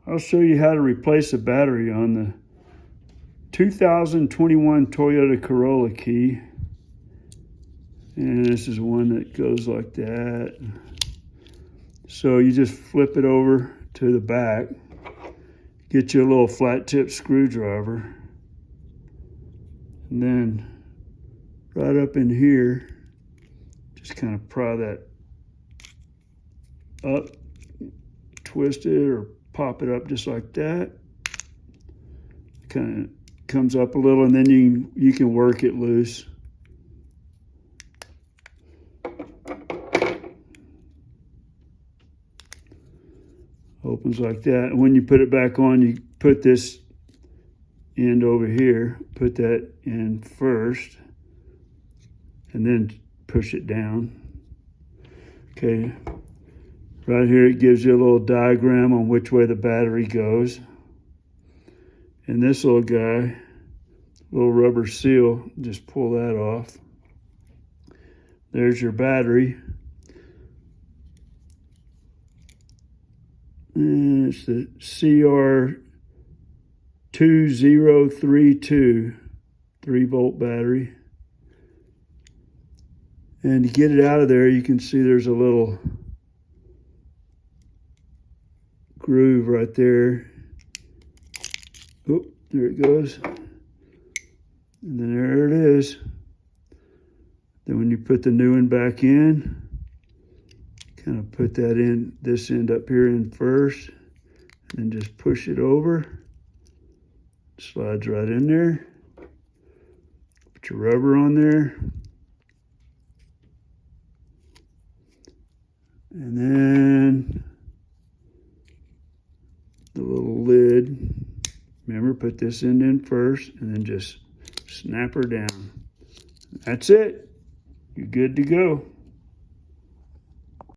I'll show you how to replace a battery on the 2021 Toyota Corolla key. And this is one that goes like that. So you just flip it over to the back, get you a little flat tip screwdriver, and then right up in here, just kind of pry that up, twist it or pop it up just like that. Kind of comes up a little, and then you can work it loose. Opens like that. And when you put it back on, you put this end over here, put that in first, and then push it down. Okay, right here it gives you a little diagram on which way the battery goes. And this little guy, little rubber seal, just pull that off. There's your battery. And it's the CR2032 3-volt battery. And to get it out of there, you can see there's a little groove right there. Oh, there it goes. And then there it is. Then when you put the new one back in, kind of put that in, this end up here in first, and then just push it over. Slides right in there. Put your rubber on there. And then the little lid. Remember, put this end in first, and then just snap her down. That's it. You're good to go.